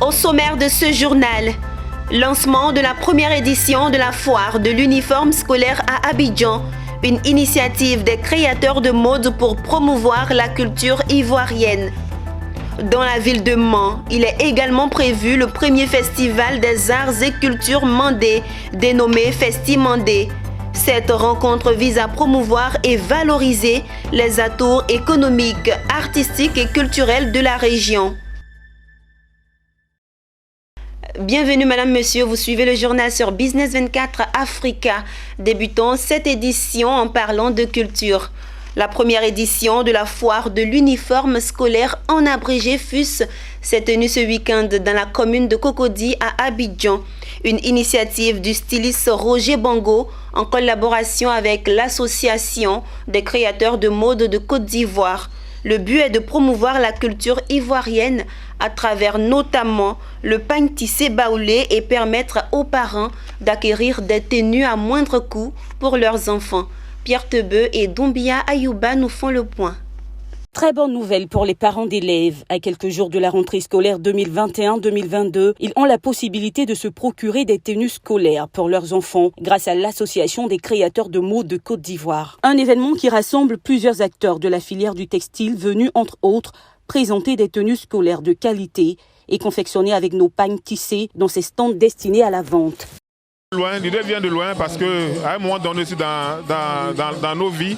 Au sommaire de ce journal, lancement de la première édition de la foire de l'uniforme scolaire à Abidjan, une initiative des créateurs de mode pour promouvoir la culture ivoirienne. Dans la ville de Mans, il est également prévu le premier festival des arts et cultures mandés, dénommé Festi Mandé. Cette rencontre vise à promouvoir et valoriser les atouts économiques, artistiques et culturels de la région. Bienvenue madame, monsieur, vous suivez le journal sur Business 24 Africa. Débutons cette édition en parlant de culture. La première édition de la foire de l'uniforme scolaire en abrégé FUS s'est tenue ce week-end dans la commune de Cocody à Abidjan. Une initiative du styliste Roger Bango en collaboration avec l'association des créateurs de mode de Côte d'Ivoire. Le but est de promouvoir la culture ivoirienne à travers notamment le pagne tissé baoulé et permettre aux parents d'acquérir des tenues à moindre coût pour leurs enfants. Pierre Tebeu et Doumbia Ayouba nous font le point. Très bonne nouvelle pour les parents d'élèves. À quelques jours de la rentrée scolaire 2021-2022, ils ont la possibilité de se procurer des tenues scolaires pour leurs enfants grâce à l'association des créateurs de mode de Côte d'Ivoire. Un événement qui rassemble plusieurs acteurs de la filière du textile venus entre autres présenter des tenues scolaires de qualité et confectionnées avec nos pagnes tissées dans ces stands destinés à la vente. L'idée vient de loin parce qu'à un moment donné aussi dans nos vies,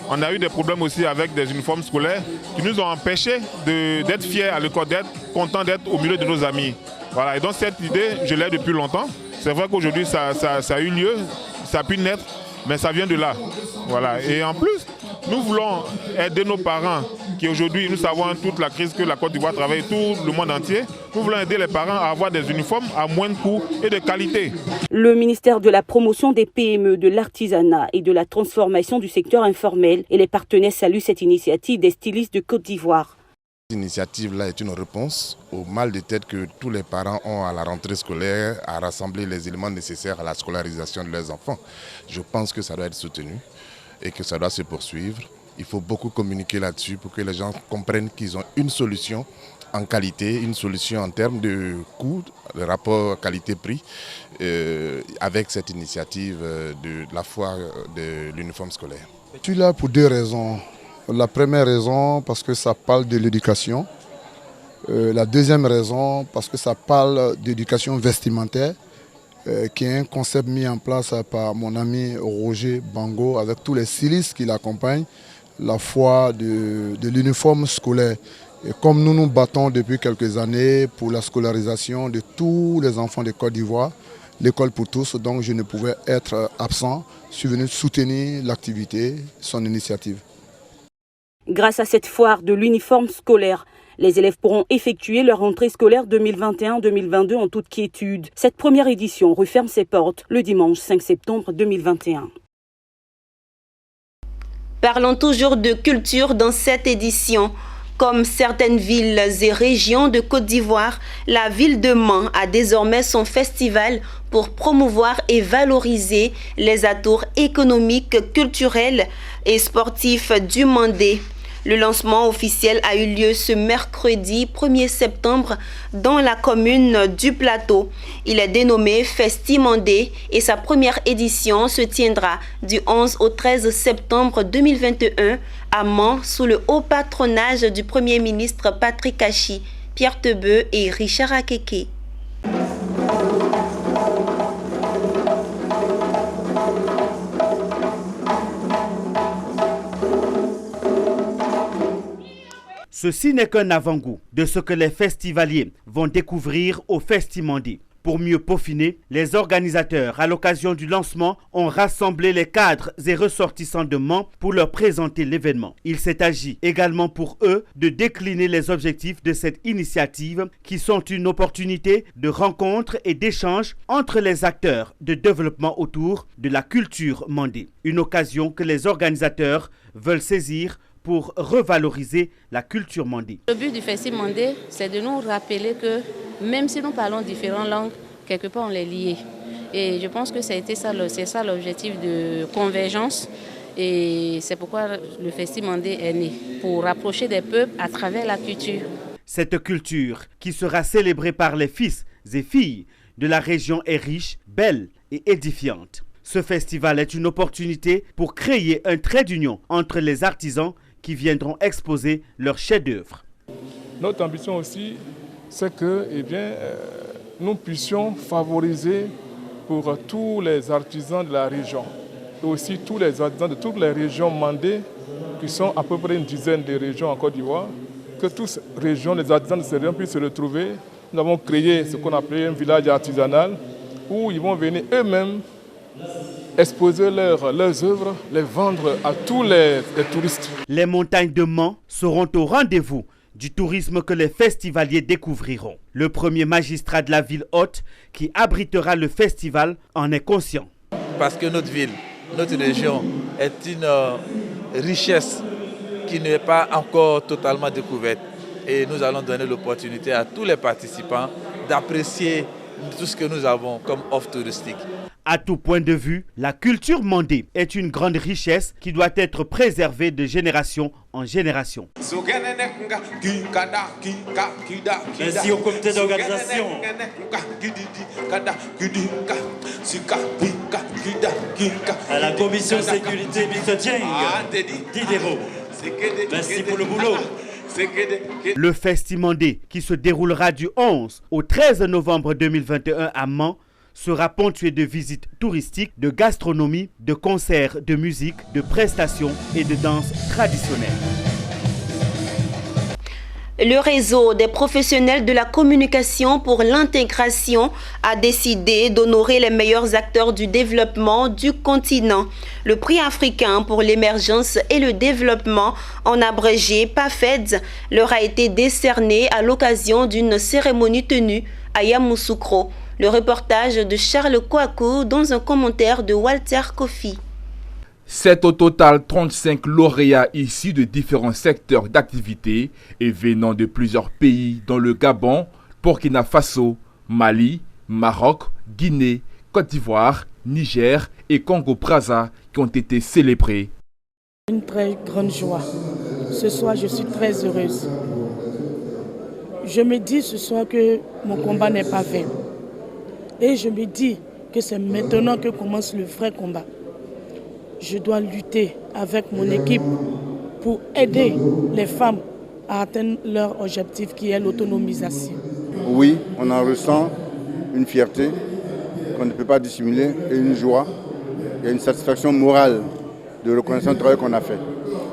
on a eu des problèmes aussi avec des uniformes scolaires qui nous ont empêchés d'être fiers à l'école, d'être contents d'être au milieu de nos amis. Voilà. Et donc cette idée, je l'ai depuis longtemps. C'est vrai qu'aujourd'hui ça a eu lieu, ça a pu naître, mais ça vient de là. Voilà. Et en plus, nous voulons aider nos parents qui aujourd'hui, nous savons toute la crise que la Côte d'Ivoire travaille, tout le monde entier. Nous voulons aider les parents à avoir des uniformes à moindre coût et de qualité. Le ministère de la promotion des PME, de l'artisanat et de la transformation du secteur informel et les partenaires saluent cette initiative des stylistes de Côte d'Ivoire. Cette initiative-là est une réponse au mal de tête que tous les parents ont à la rentrée scolaire, à rassembler les éléments nécessaires à la scolarisation de leurs enfants. Je pense que ça doit être soutenu et que ça doit se poursuivre. Il faut beaucoup communiquer là-dessus pour que les gens comprennent qu'ils ont une solution en qualité, une solution en termes de coût, de rapport qualité-prix, avec cette initiative de la foire de l'uniforme scolaire. Je suis là pour deux raisons. La première raison, parce que ça parle de l'éducation. La deuxième raison, parce que ça parle d'éducation vestimentaire, qui est un concept mis en place par mon ami Roger Bango avec tous les stylistes qui l'accompagnent, la foire de l'uniforme scolaire. Et comme nous nous battons depuis quelques années pour la scolarisation de tous les enfants de Côte d'Ivoire, l'école pour tous, donc je ne pouvais être absent. Je suis venu soutenir l'activité, son initiative. Grâce à cette foire de l'uniforme scolaire, les élèves pourront effectuer leur rentrée scolaire 2021-2022 en toute quiétude. Cette première édition referme ses portes le dimanche 5 septembre 2021. Parlons toujours de culture dans cette édition. Comme certaines villes et régions de Côte d'Ivoire, la ville de Mans a désormais son festival pour promouvoir et valoriser les atouts économiques, culturels et sportifs du Mandé. Le lancement officiel a eu lieu ce mercredi 1er septembre dans la commune du Plateau. Il est dénommé Festi Mandé et sa première édition se tiendra du 11 au 13 septembre 2021 à Mans sous le haut patronage du Premier ministre Patrick Achi, Pierre Tebeu et Richard Akeke. Ceci n'est qu'un avant-goût de ce que les festivaliers vont découvrir au Festi Mandé. Pour mieux peaufiner, les organisateurs, à l'occasion du lancement, ont rassemblé les cadres et ressortissants de Mans pour leur présenter l'événement. Il s'est agi également pour eux de décliner les objectifs de cette initiative qui sont une opportunité de rencontre et d'échange entre les acteurs de développement autour de la culture mandé. Une occasion que les organisateurs veulent saisir pour revaloriser la culture mandé. Le but du Festi Mandé, c'est de nous rappeler que même si nous parlons différentes langues, quelque part on les lié. Et je pense que c'est ça l'objectif de convergence. Et c'est pourquoi le Festi Mandé est né, pour rapprocher des peuples à travers la culture. Cette culture, qui sera célébrée par les fils et filles de la région, est riche, belle et édifiante. Ce festival est une opportunité pour créer un trait d'union entre les artisans qui viendront exposer leurs chefs-d'œuvre. Notre ambition aussi, c'est que nous puissions favoriser pour tous les artisans de la région et aussi tous les artisans de toutes les régions mandées, qui sont à peu près une dizaine de régions en Côte d'Ivoire, que toutes les artisans de ces régions puissent se retrouver. Nous avons créé ce qu'on appelle un village artisanal où ils vont venir eux-mêmes exposer leurs œuvres, les vendre à tous les touristes. Les montagnes de Mans seront au rendez-vous du tourisme que les festivaliers découvriront. Le premier magistrat de la ville haute qui abritera le festival en est conscient. Parce que notre ville, notre région est une richesse qui n'est pas encore totalement découverte. Et nous allons donner l'opportunité à tous les participants d'apprécier tout ce que nous avons comme offre touristique. À tout point de vue, la culture mandée est une grande richesse qui doit être préservée de génération en génération. Merci au comité d'organisation. À la commission sécurité Bicotien, Diderot. Merci pour le boulot. Le Festimandé, qui se déroulera du 11 au 13 novembre 2021 à Mans, sera ponctué de visites touristiques, de gastronomie, de concerts, de musique, de prestations et de danses traditionnelles. Le réseau des professionnels de la communication pour l'intégration a décidé d'honorer les meilleurs acteurs du développement du continent. Le prix africain pour l'émergence et le développement, en abrégé PAFED, leur a été décerné à l'occasion d'une cérémonie tenue à Yamoussoukro. Le reportage de Charles Kouakou dans un commentaire de Walter Kofi. C'est au total 35 lauréats issus de différents secteurs d'activité et venant de plusieurs pays dont le Gabon, Burkina Faso, Mali, Maroc, Guinée, Côte d'Ivoire, Niger et Congo-Brazza qui ont été célébrés. Une très grande joie. Ce soir, je suis très heureuse. Je me dis ce soir que mon combat n'est pas vain. Et je me dis que c'est maintenant que commence le vrai combat. Je dois lutter avec mon équipe pour aider les femmes à atteindre leur objectif qui est l'autonomisation. Oui, on en ressent une fierté qu'on ne peut pas dissimuler et une joie et une satisfaction morale de reconnaissance du travail qu'on a fait.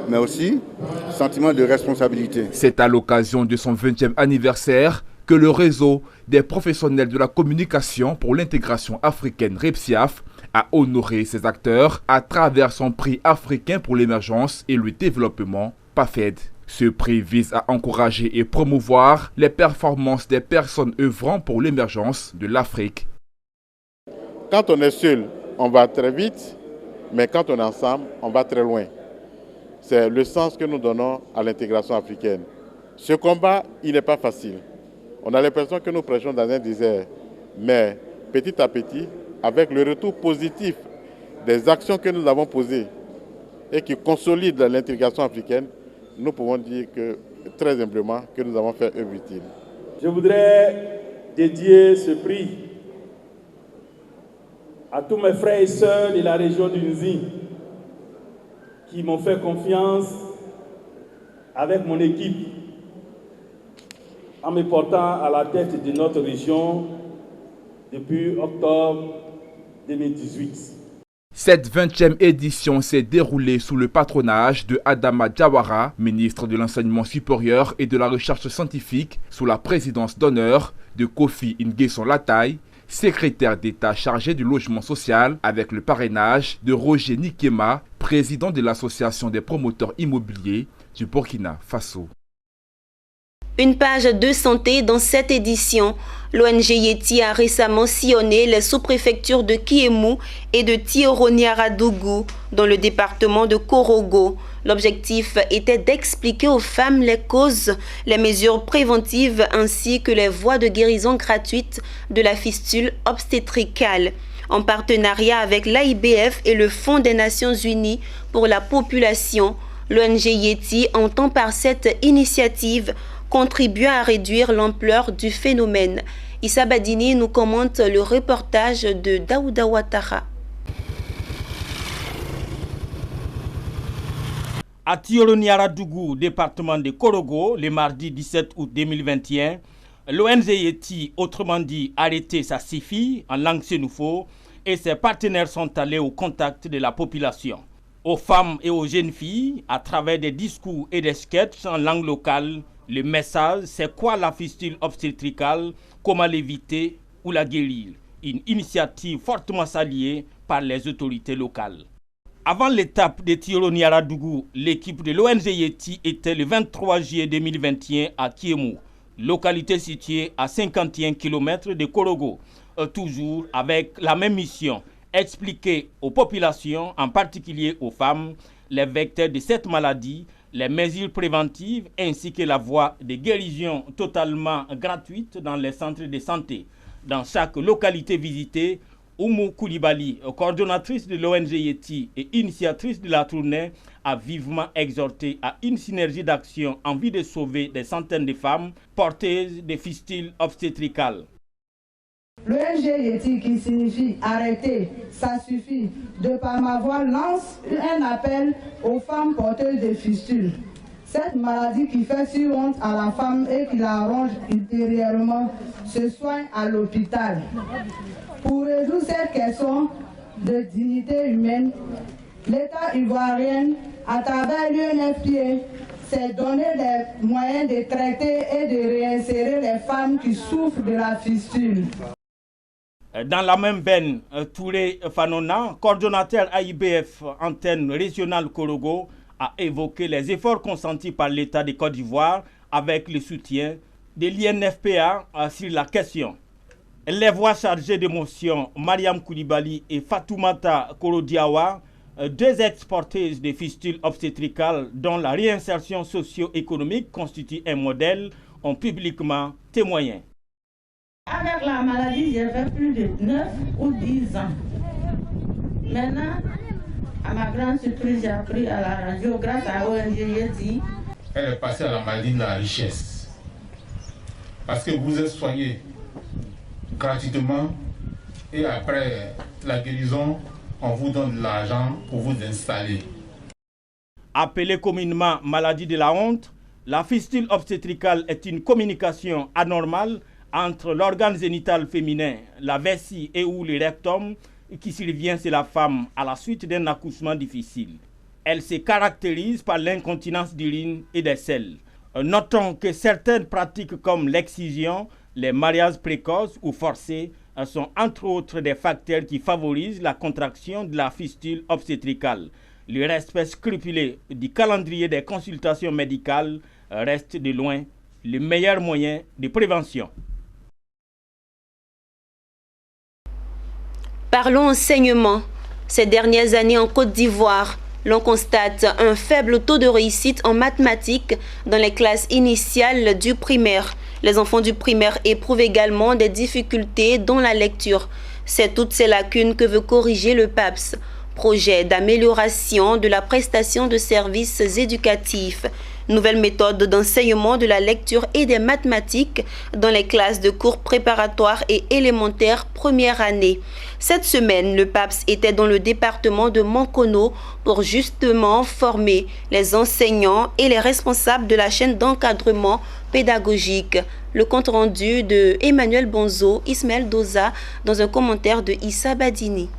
Mais aussi un sentiment de responsabilité. C'est à l'occasion de son 20e anniversaire que le réseau des professionnels de la communication pour l'intégration africaine REPSIAF a honoré ses acteurs à travers son prix africain pour l'émergence et le développement PAFED. Ce prix vise à encourager et promouvoir les performances des personnes œuvrant pour l'émergence de l'Afrique. Quand on est seul, on va très vite, mais quand on est ensemble, on va très loin. C'est le sens que nous donnons à l'intégration africaine. Ce combat, il n'est pas facile. On a l'impression que nous prêchons dans un désert, mais petit à petit, avec le retour positif des actions que nous avons posées et qui consolident l'intégration africaine, nous pouvons dire que, très humblement, que nous avons fait œuvre utile. Je voudrais dédier ce prix à tous mes frères et sœurs de la région du Nzi qui m'ont fait confiance avec mon équipe en me portant à la tête de notre région depuis octobre 2018. Cette 20e édition s'est déroulée sous le patronage de Adama Diawara, ministre de l'Enseignement supérieur et de la Recherche scientifique, sous la présidence d'honneur de Kofi Ngeson Lattaye, secrétaire d'État chargé du logement social, avec le parrainage de Roger Nikema, président de l'Association des promoteurs immobiliers du Burkina Faso. Une page de santé dans cette édition. L'ONG Yeti a récemment sillonné les sous-préfectures de Kiemou et de Tioroniaradougou dans le département de Korogo. L'objectif était d'expliquer aux femmes les causes, les mesures préventives ainsi que les voies de guérison gratuite de la fistule obstétricale. En partenariat avec l'AIBF et le Fonds des Nations Unies pour la population, l'ONG Yeti entend par cette initiative contribuant à réduire l'ampleur du phénomène. Issa Badini nous commente le reportage de Daouda Ouattara. À Tioloniaradougou, département de Korogo, le mardi 17 août 2021, l'ONG Yeti, autrement dit Arrêtez ça suffit en langue sénoufo, et ses partenaires sont allés au contact de la population. Aux femmes et aux jeunes filles, à travers des discours et des sketchs en langue locale, le message c'est quoi la fistule obstétricale, comment l'éviter ou la guérir. Une initiative fortement saluée par les autorités locales. Avant l'étape de Tioloniaradougou, l'équipe de l'ONG Yeti était le 23 juillet 2021 à Kiemou, localité située à 51 km de Korogo, toujours avec la même mission, expliquer aux populations, en particulier aux femmes, les vecteurs de cette maladie, les mesures préventives ainsi que la voie de guérison totalement gratuite dans les centres de santé. Dans chaque localité visitée, Oumou Koulibaly, coordonnatrice de l'ONG Yeti et initiatrice de la tournée, a vivement exhorté à une synergie d'action en vue de sauver des centaines de femmes porteuses de fistules obstétricales. L'ONG Yeti, qui signifie arrêter, ça suffit, de par ma voix lance un appel aux femmes porteuses de fistules. Cette maladie qui fait si honte à la femme et qui la ronge ultérieurement se soigne à l'hôpital. Pour résoudre cette question de dignité humaine, l'État ivoirien, à travers l'UNFPA, s'est donné les moyens de traiter et de réinsérer les femmes qui souffrent de la fistule. Dans la même veine, Touré Fanona, coordonnateur AIBF antenne régionale Korogo, a évoqué les efforts consentis par l'État de Côte d'Ivoire avec le soutien de l'INFPA sur la question. Les voix chargées d'émotion, Mariam Koulibaly et Fatoumata Korodiawa, deux exporteuses de fistules obstétricales dont la réinsertion socio-économique constitue un modèle, ont publiquement témoigné. Avec la maladie, j'ai fait plus de 9 ou 10 ans. Maintenant, à ma grande surprise, j'ai appris à la radio grâce à ONG Yeti. Elle est passée à la maladie de la richesse. Parce que vous êtes soigné gratuitement et après la guérison, on vous donne de l'argent pour vous installer. Appelée communément maladie de la honte, la fistule obstétricale est une communication anormale entre l'organe génital féminin, la vessie et ou le rectum qui survient chez la femme à la suite d'un accouchement difficile. Elle se caractérise par l'incontinence d'urine et des selles. Notons que certaines pratiques comme l'excision, les mariages précoces ou forcés sont entre autres des facteurs qui favorisent la contraction de la fistule obstétricale. Le respect scrupuleux du calendrier des consultations médicales reste de loin le meilleur moyen de prévention. Parlons enseignement. Ces dernières années en Côte d'Ivoire, l'on constate un faible taux de réussite en mathématiques dans les classes initiales du primaire. Les enfants du primaire éprouvent également des difficultés dans la lecture. C'est toutes ces lacunes que veut corriger le PAPS, projet d'amélioration de la prestation de services éducatifs. Nouvelle méthode d'enseignement de la lecture et des mathématiques dans les classes de cours préparatoires et élémentaires première année. Cette semaine, le PAPS était dans le département de Mankono pour justement former les enseignants et les responsables de la chaîne d'encadrement pédagogique. Le compte rendu de Emmanuel Bonzo, Ismaël Doza, dans un commentaire de Issa Badini.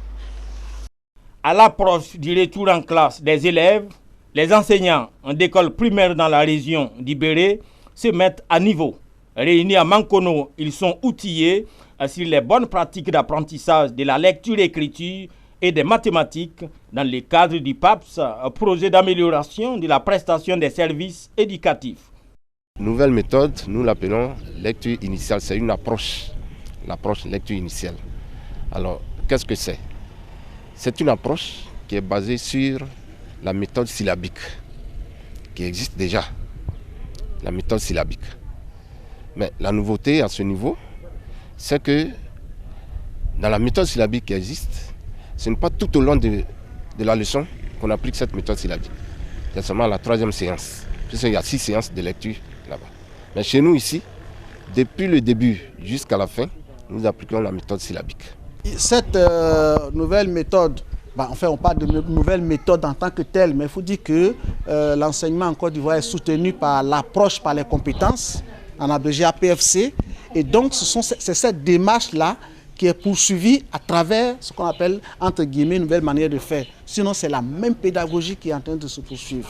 À l'approche du retour en classe des élèves, les enseignants d'école primaire dans la région d'Ibéré se mettent à niveau. Réunis à Mankono, ils sont outillés sur les bonnes pratiques d'apprentissage de la lecture-écriture et des mathématiques dans le cadre du PAPS, projet d'amélioration de la prestation des services éducatifs. Nouvelle méthode, nous l'appelons lecture initiale. C'est une approche, l'approche lecture initiale. Alors, qu'est-ce que c'est? C'est une approche qui est basée sur la méthode syllabique, qui existe déjà, la méthode syllabique. Mais la nouveauté à ce niveau, c'est que dans la méthode syllabique qui existe, ce n'est pas tout au long de la leçon qu'on applique cette méthode syllabique. C'est seulement la 3e séance, puisqu'il y a 6 séances de lecture là-bas. Mais chez nous ici, depuis le début jusqu'à la fin, nous appliquons la méthode syllabique. Cette nouvelle méthode, enfin on parle de nouvelle méthode en tant que telle, mais il faut dire que l'enseignement en Côte d'Ivoire est soutenu par l'approche par les compétences, en abrégé APFC, et donc c'est cette démarche-là qui est poursuivie à travers ce qu'on appelle, entre guillemets, une nouvelle manière de faire. Sinon, c'est la même pédagogie qui est en train de se poursuivre,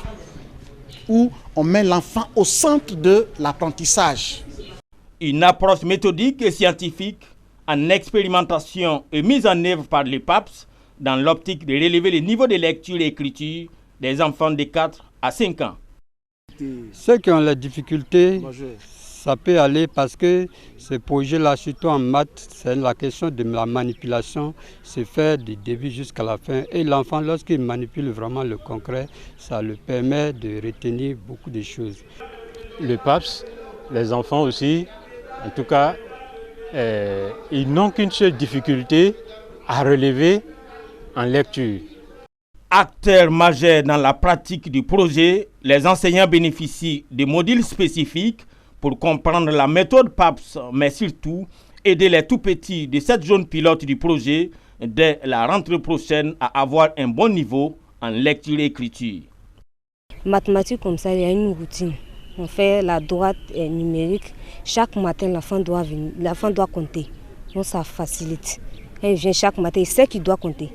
où on met l'enfant au centre de l'apprentissage. Une approche méthodique et scientifique en expérimentation et mise en œuvre par les PAPS dans l'optique de relever le niveau de lecture et écriture des enfants de 4 à 5 ans. Ceux qui ont la difficulté, ça peut aller parce que ce projet-là, surtout en maths, c'est la question de la manipulation, c'est faire du début jusqu'à la fin. Et l'enfant, lorsqu'il manipule vraiment le concret, ça lui permet de retenir beaucoup de choses. Le PAPS, les enfants aussi, en tout cas, ils n'ont qu'une seule difficulté à relever en lecture. Acteurs majeurs dans la pratique du projet, les enseignants bénéficient de modules spécifiques pour comprendre la méthode PAPS, mais surtout aider les tout-petits de cette zone pilote du projet dès la rentrée prochaine à avoir un bon niveau en lecture et écriture. Mathématiques comme ça, il y a une routine. On fait la droite numérique. Chaque matin, l'enfant doit compter. Donc ça facilite. Quand il vient chaque matin, il sait qu'il doit compter.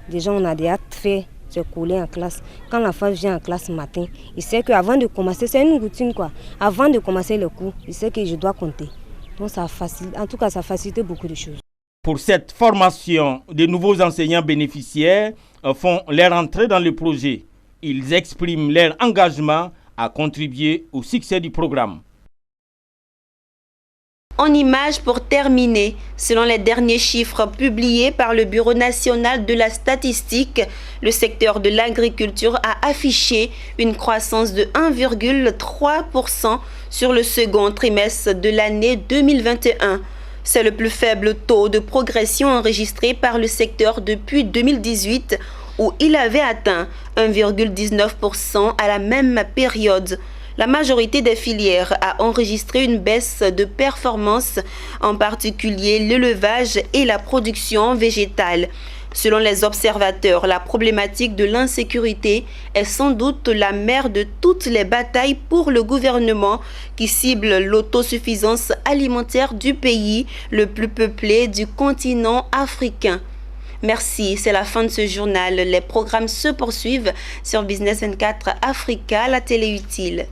Déjà, on a des actes faits, se coller en classe. Quand l'enfant vient en classe matin, il sait qu'avant de commencer, c'est une routine quoi. Avant de commencer le cours, il sait que je dois compter. Donc ça facilite, en tout cas, ça facilite beaucoup de choses. Pour cette formation, de nouveaux enseignants bénéficiaires font leur entrée dans le projet. Ils expriment leur engagement à contribuer au succès du programme. En images pour terminer, selon les derniers chiffres publiés par le Bureau national de la statistique, le secteur de l'agriculture a affiché une croissance de 1,3% sur le second trimestre de l'année 2021. C'est le plus faible taux de progression enregistré par le secteur depuis 2018, où il avait atteint 1,19% à la même période. La majorité des filières a enregistré une baisse de performance, en particulier l'élevage et la production végétale. Selon les observateurs, la problématique de l'insécurité est sans doute la mère de toutes les batailles pour le gouvernement qui cible l'autosuffisance alimentaire du pays le plus peuplé du continent africain. Merci, c'est la fin de ce journal. Les programmes se poursuivent sur Business 24 Africa, la télé utile.